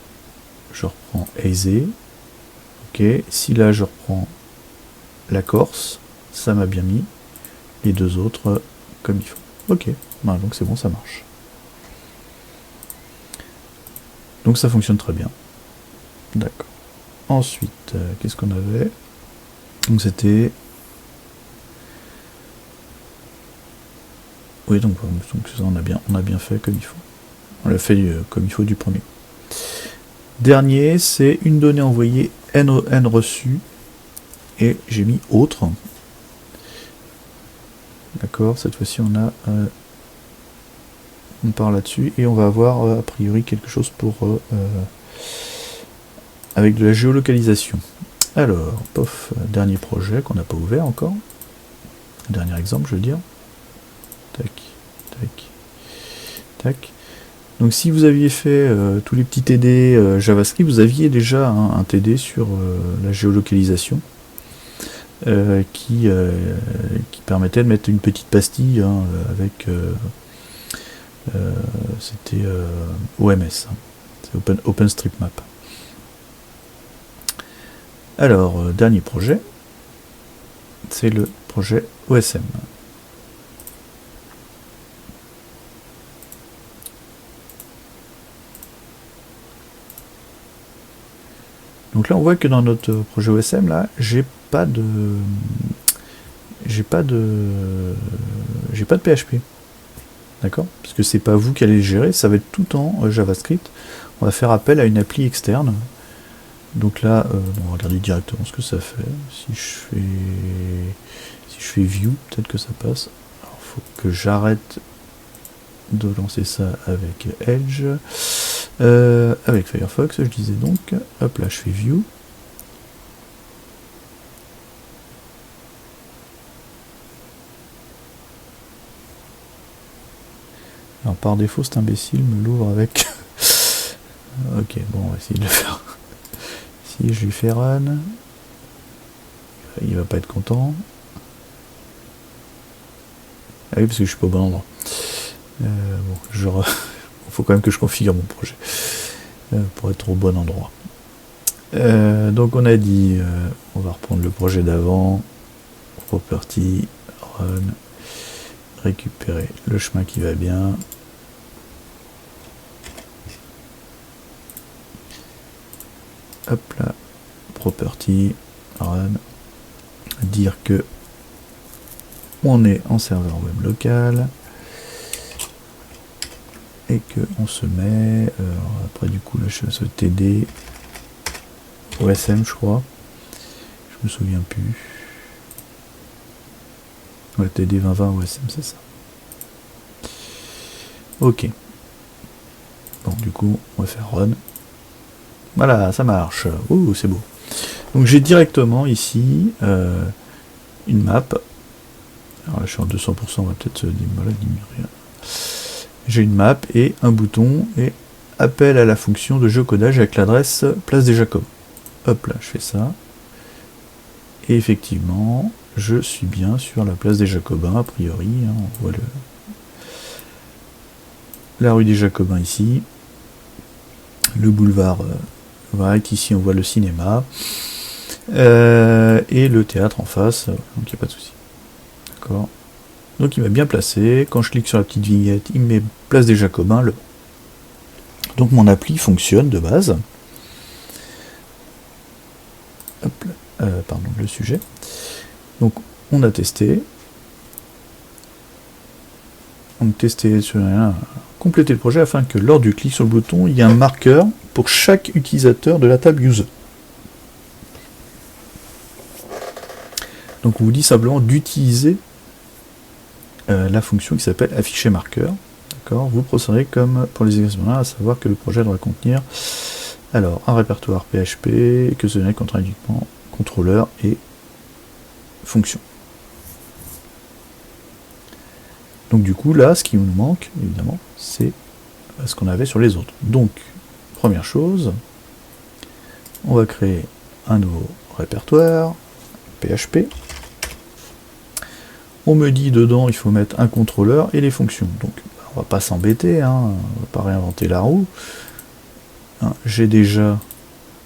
je reprends Aisé. Ok. Si là, je reprends la Corse, ça m'a bien mis les deux autres comme il faut. Ok. Voilà, donc c'est bon, ça marche. Donc ça fonctionne très bien. D'accord. Ensuite, qu'est-ce qu'on avait? Donc c'était... Oui, donc ça, on a bien fait comme il faut. On l'a fait comme il faut du premier. Dernier, c'est une donnée envoyée, n reçue, et j'ai mis autre. D'accord, cette fois-ci on part là-dessus, et on va avoir a priori quelque chose pour avec de la géolocalisation. Alors, pof, dernier projet qu'on n'a pas ouvert encore. Dernier exemple, je veux dire. Tac, tac, tac. Donc si vous aviez fait tous les petits TD JavaScript, vous aviez déjà un TD sur la géolocalisation qui permettait de mettre une petite pastille avec... c'était OMS, c'est OpenStreetMap. Alors, dernier projet, c'est le projet OSM. Donc là, on voit que dans notre projet OSM, là, j'ai pas de PHP. D'accord? Parce que c'est pas vous qui allez le gérer, ça va être tout en JavaScript. On va faire appel à une appli externe. Donc là, on va regarder directement ce que ça fait. Si je fais View, peut-être que ça passe. Alors, faut que j'arrête de lancer ça avec Edge. Avec Firefox, je disais donc. Hop là, je fais View. Alors par défaut, cet imbécile me l'ouvre avec... Ok, bon, on va essayer de le faire. Si je lui fais Run, il va pas être content. Ah oui, parce que je suis pas au bon endroit. Bon, genre... faut quand même que je configure mon projet pour être au bon endroit. Donc on a dit, on va reprendre le projet d'avant, property, run, récupérer le chemin qui va bien. Hop là, property, run, dire que on est en serveur web local. Et que on se met après du coup là je fais TD OSM je crois, je me souviens plus. Ouais, TD 2020 OSM, c'est ça. Ok. Bon, du coup, on va faire run. Voilà, ça marche. Oh, c'est beau. Donc j'ai directement ici une map. Alors là, je suis en 200%, on va peut-être diminuer. J'ai une map et un bouton et appel à la fonction de géocodage avec l'adresse place des Jacobins. Hop là, je fais ça. Et effectivement, je suis bien sur la place des Jacobins, a priori. Hein, on voit la rue des Jacobins ici. Le boulevard White, ici on voit le cinéma. Et le théâtre en face, donc il n'y a pas de souci. D'accord. Donc il m'a bien placé. Quand je clique sur la petite vignette, il me met place des Jacobins. Donc mon appli fonctionne de base. Hop, pardon, le sujet. Donc on a testé. On a testé sur compléter le projet afin que lors du clic sur le bouton, il y ait un marqueur pour chaque utilisateur de la table user. Donc on vous dit simplement d'utiliser la fonction qui s'appelle afficher marqueur. D'accord. Vous procéderez comme pour les exercices, à savoir que le projet doit contenir alors un répertoire PHP que ce n'est contient uniquement contrôleur et fonction. Donc du coup là, ce qui nous manque évidemment, c'est ce qu'on avait sur les autres. Donc première chose, on va créer un nouveau répertoire PHP. On me dit dedans il faut mettre un contrôleur et les fonctions. Donc on va pas s'embêter, hein, on va pas réinventer la roue. Hein, j'ai déjà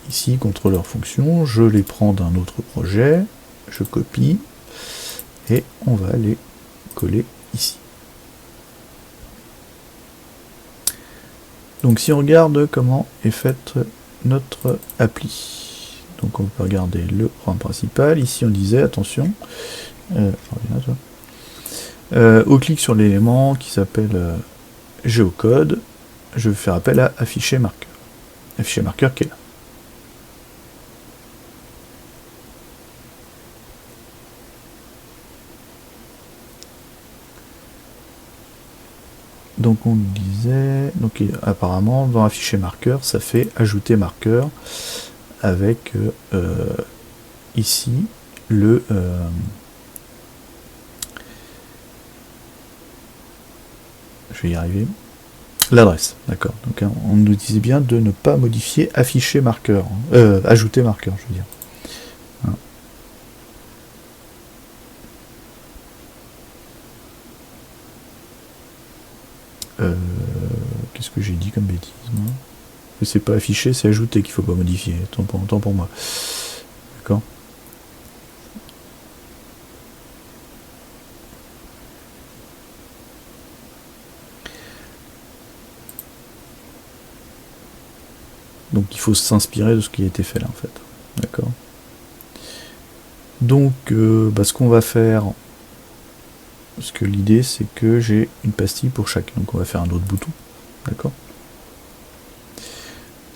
ici contrôleur fonction, je les prends d'un autre projet, je copie et on va les coller ici. Donc si on regarde comment est faite notre appli, donc on peut regarder le programme principal, ici on disait attention, au clic sur l'élément qui s'appelle géocode, je vais faire appel à afficher marqueur. Afficher marqueur qui est là. Donc on disait, donc apparemment dans afficher marqueur, ça fait ajouter marqueur avec ici le je vais y arriver. L'adresse, d'accord. Donc hein, on nous disait bien de ne pas modifier afficher marqueur, ajouter marqueur, je veux dire. Hein. Qu'est-ce que j'ai dit comme bêtise, moi ? C'est pas afficher, c'est ajouter qu'il faut pas modifier. Tant pour moi. D'accord. Donc il faut s'inspirer de ce qui a été fait là en fait. D'accord. Donc ce qu'on va faire, parce que l'idée c'est que j'ai une pastille pour chaque. Donc on va faire un autre bouton. D'accord.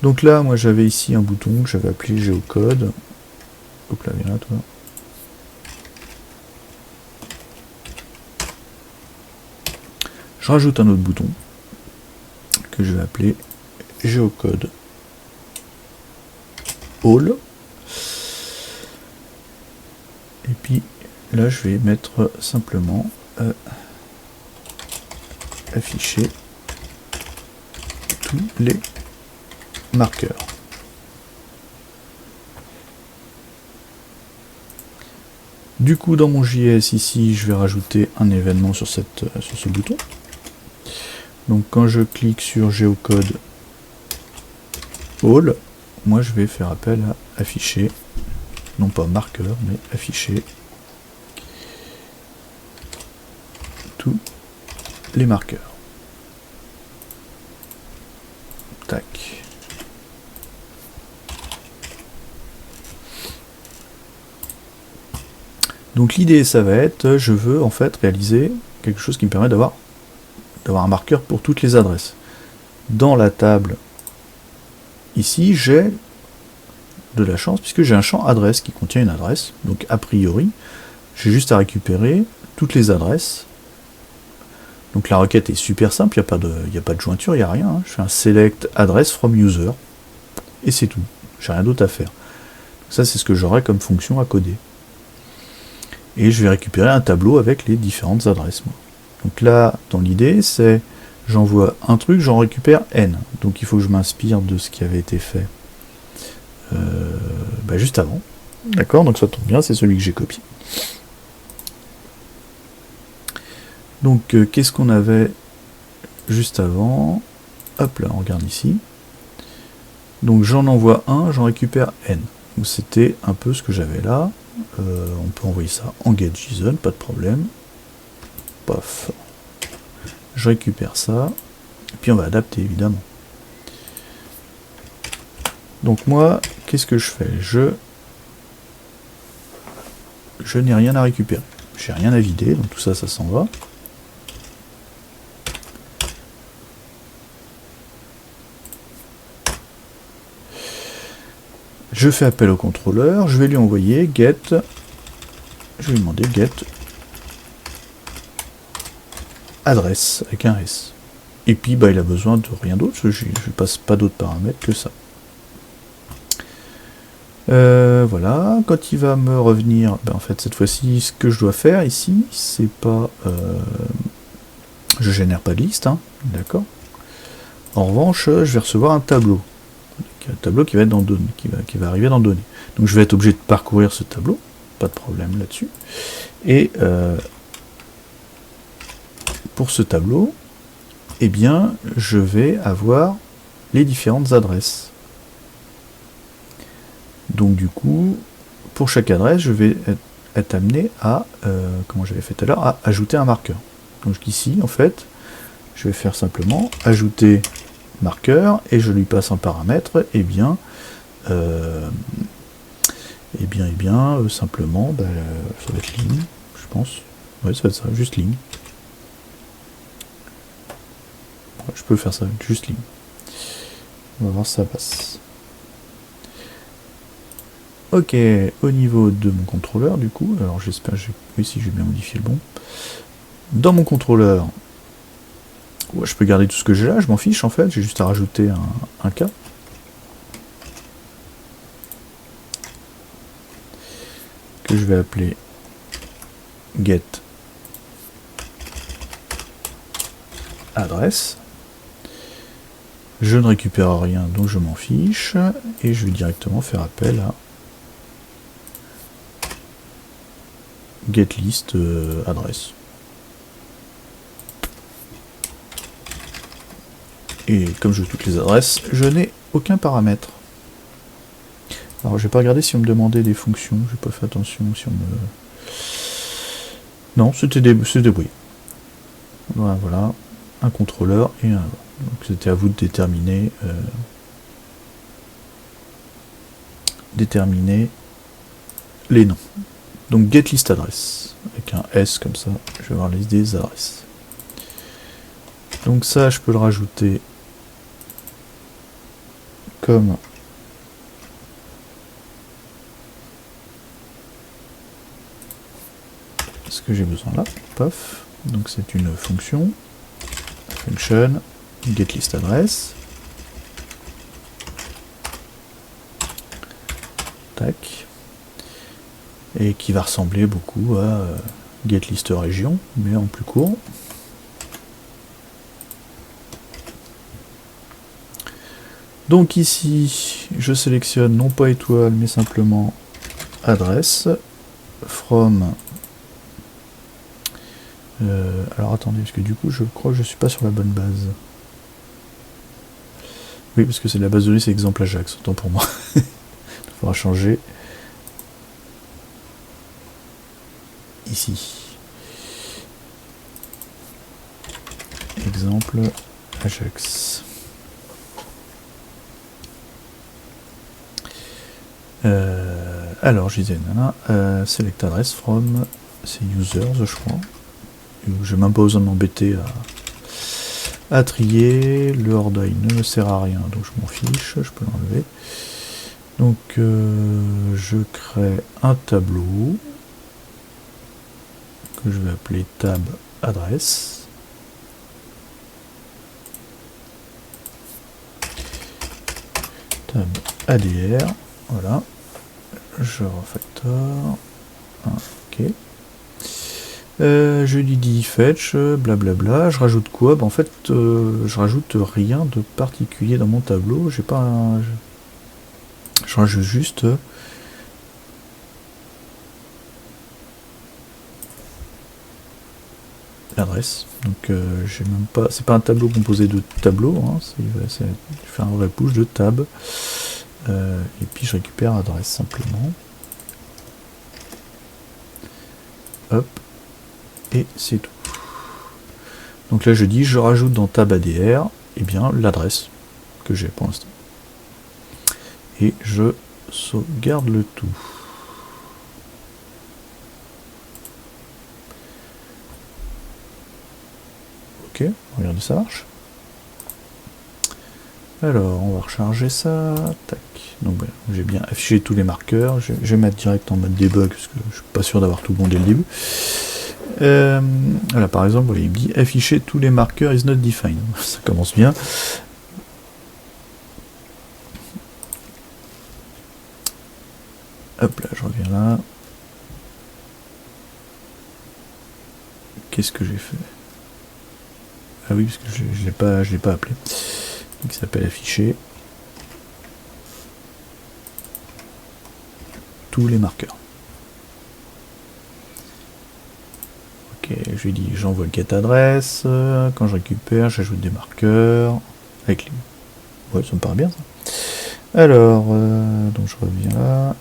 Donc là, moi j'avais ici un bouton que j'avais appelé géocode. Hop là, viens là toi. Je rajoute un autre bouton que je vais appeler géocode all. Et puis là je vais mettre simplement afficher tous les marqueurs. Du coup dans mon JS ici je vais rajouter un événement sur ce bouton. Donc quand je clique sur géocode all, moi je vais faire appel à afficher, non pas marqueur, mais afficher tous les marqueurs. Tac. Donc l'idée ça va être, je veux en fait réaliser quelque chose qui me permet d'avoir un marqueur pour toutes les adresses. Dans la table ici, j'ai de la chance puisque j'ai un champ adresse qui contient une adresse. Donc a priori, j'ai juste à récupérer toutes les adresses. Donc la requête est super simple, il n'y a pas de jointure, il n'y a rien. Je fais un select address from user, et c'est tout. J'ai rien d'autre à faire. Ça, c'est ce que j'aurai comme fonction à coder. Et je vais récupérer un tableau avec les différentes adresses. Moi. Donc là, dans l'idée, c'est j'envoie un truc, j'en récupère n. Donc il faut que je m'inspire de ce qui avait été fait juste avant. D'accord, donc ça tombe bien, c'est celui que j'ai copié. Donc qu'est-ce qu'on avait juste avant? Hop là, on regarde ici. Donc j'en envoie un, j'en récupère n. Donc c'était un peu ce que j'avais là. On peut envoyer ça en get.json, pas de problème. Paf. Je récupère ça. Et puis on va adapter évidemment. Donc moi, qu'est-ce que je fais? Je n'ai rien à récupérer. J'ai rien à vider, donc tout ça, ça s'en va. Je fais appel au contrôleur, je vais lui envoyer get, je vais lui demander get adresse avec un S. Et puis il a besoin de rien d'autre, je ne passe pas d'autres paramètres que ça. Voilà, quand il va me revenir, en fait cette fois-ci, ce que je dois faire ici, c'est pas... je génère pas de liste, hein, d'accord. En revanche, je vais recevoir un tableau. Un tableau qui va être dans données, qui va arriver dans données. Donc je vais être obligé de parcourir ce tableau, pas de problème là-dessus. Et pour ce tableau, eh bien, je vais avoir les différentes adresses. Donc du coup, pour chaque adresse, je vais être amené à, comment j'avais fait tout à l'heure, à ajouter un marqueur. Donc ici, en fait, je vais faire simplement ajouter marqueur et je lui passe un paramètre, simplement, ça va être ligne, je pense. Ouais, ça va être ça, juste ligne. Ouais, je peux faire ça, juste ligne. On va voir si ça passe. Ok, au niveau de mon contrôleur, du coup, alors j'espère, oui, si j'ai bien modifié le bon. Dans mon contrôleur, ouais, je peux garder tout ce que j'ai là, je m'en fiche en fait, j'ai juste à rajouter un cas. Que je vais appeler get adresse. Je ne récupère rien, donc je m'en fiche, et je vais directement faire appel à getList adresse. Et comme je veux toutes les adresses, je n'ai aucun paramètre. Alors je vais pas regarder si on me demandait des fonctions, j'ai pas fait attention si on me... Non, c'était débrouillé. Voilà, un contrôleur et un... Donc c'était à vous de déterminer les noms. Donc getListAdresse, avec un S comme ça, je vais voir la liste des adresses. Donc ça, je peux le rajouter comme ce que j'ai besoin là, paf. Donc c'est une fonction, function, getListAdresse. Tac. Et qui va ressembler beaucoup à getListRégion, mais en plus court. Donc ici, je sélectionne non pas étoile, mais simplement adresse, from... alors attendez, parce que du coup, je crois que je suis pas sur la bonne base. Oui, parce que c'est la base de données, c'est exemple Ajax, autant pour moi. Il faudra changer. Ici. Exemple Ajax. Alors, je disais, select address from, c'est users, je crois. J'ai même pas besoin de m'embêter à trier. Le hors-die ne me sert à rien, donc je m'en fiche, je peux l'enlever. Donc, je crée un tableau. que je vais appeler tab adresse. Tab ADR, voilà. Je refactor. Ok. Je lui dis fetch, blablabla. Je rajoute quoi? En fait, je rajoute rien de particulier dans mon tableau. J'ai pas un... Je rajoute juste l'adresse. Donc j'ai même pas. C'est pas un tableau composé de tableaux. Hein, je fais un vrai push de tab. Et puis je récupère l'adresse simplement. Hop. Et c'est tout. Donc là je dis je rajoute dans tab ADR et bien l'adresse que j'ai pour l'instant. Et je sauvegarde le tout. Ok, regardez, ça marche. Alors, on va recharger ça. Tac. Donc voilà, j'ai bien affiché tous les marqueurs. Je vais mettre direct en mode debug parce que je suis pas sûr d'avoir tout bon dès le début. Voilà, par exemple, il me dit afficher tous les marqueurs is not defined. Ça commence bien. Hop là, je reviens là. Qu'est-ce que j'ai fait? Ah oui, parce que je l'ai pas appelé. Qui s'appelle afficher tous les marqueurs. Ok, je lui dis j'envoie le get adresse. Quand je récupère, j'ajoute des marqueurs avec les. Ouais, ça me paraît bien ça. Alors, donc je reviens là.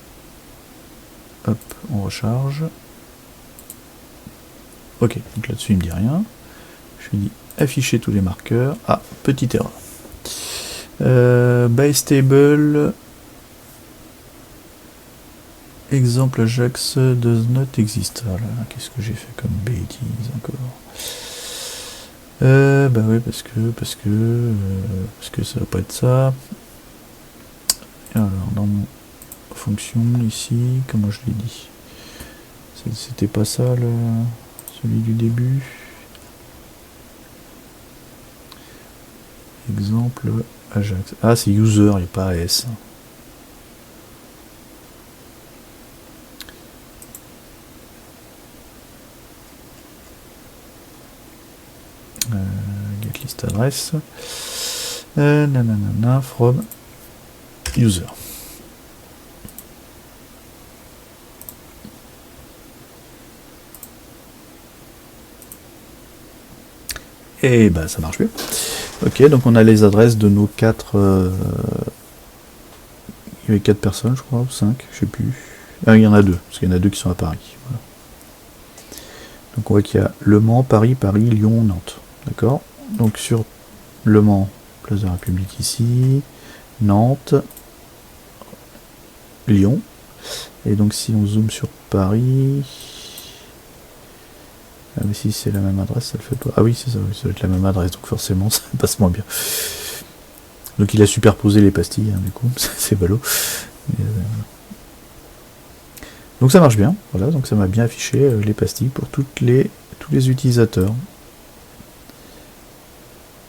Hop, on recharge. Ok, donc là-dessus il me dit rien. Je lui dis afficher tous les marqueurs. Ah, petite erreur. Base table exemple Ajax does not exist. Voilà, qu'est-ce que j'ai fait comme bêtise encore? Bah oui, parce que ça va pas être ça. Alors dans mon fonction ici, comment je l'ai dit? C'était pas ça celui du début. Exemple Ajax. Ah, c'est user, il n'y a pas AS. Get list adresse. Nanana from user. Et bah ça marche bien. Ok, donc on a les adresses de nos 4. Il y avait 4 personnes, je crois, ou 5, je sais plus. Ah, il y en a 2, parce qu'il y en a 2 qui sont à Paris. Voilà. Donc on voit qu'il y a Le Mans, Paris, Lyon, Nantes. D'accord. Donc sur Le Mans, place de la République ici, Nantes, Lyon. Et donc si on zoome sur Paris. Ah mais si c'est la même adresse, ça le fait pas. Ah oui, c'est ça, oui, ça va être la même adresse, donc forcément ça passe moins bien. Donc il a superposé les pastilles, hein, du coup, c'est ballot. Donc ça marche bien, voilà, donc ça m'a bien affiché les pastilles pour tous les utilisateurs.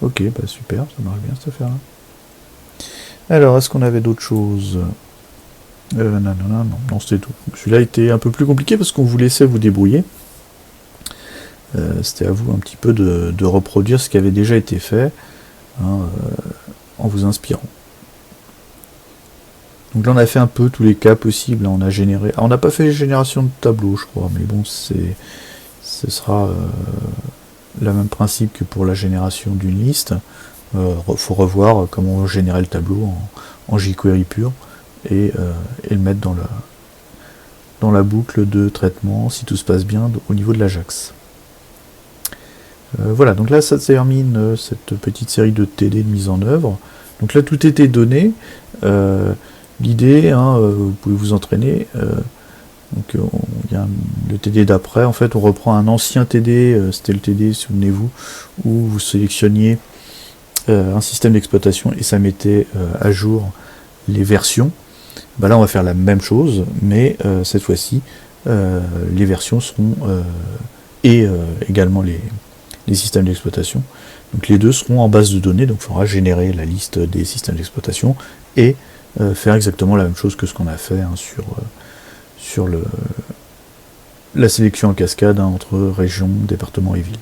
Ok, bah super, ça marche bien cette affaire-là. Alors, est-ce qu'on avait d'autres choses? Non, c'était tout. Celui-là était un peu plus compliqué parce qu'on vous laissait vous débrouiller. C'était à vous un petit peu de reproduire ce qui avait déjà été fait, hein, en vous inspirant. Donc là on a fait un peu tous les cas possibles, on a généré. Alors, on n'a pas fait génération de tableau je crois, mais bon ce sera le même principe que pour la génération d'une liste. Faut revoir comment on générait le tableau en jQuery pur et le mettre dans la boucle de traitement si tout se passe bien au niveau de l'Ajax. Voilà, donc là ça termine cette petite série de TD de mise en œuvre. Donc là tout était donné. L'idée, hein, vous pouvez vous entraîner. Donc il y a le TD d'après. En fait, on reprend un ancien TD. C'était le TD, souvenez-vous, où vous sélectionniez un système d'exploitation et ça mettait à jour les versions. Bah là, on va faire la même chose, mais cette fois-ci, les versions seront et également les systèmes d'exploitation. Donc les deux seront en base de données, donc il faudra générer la liste des systèmes d'exploitation et faire exactement la même chose que ce qu'on a fait sur la sélection en cascade entre région, département et ville.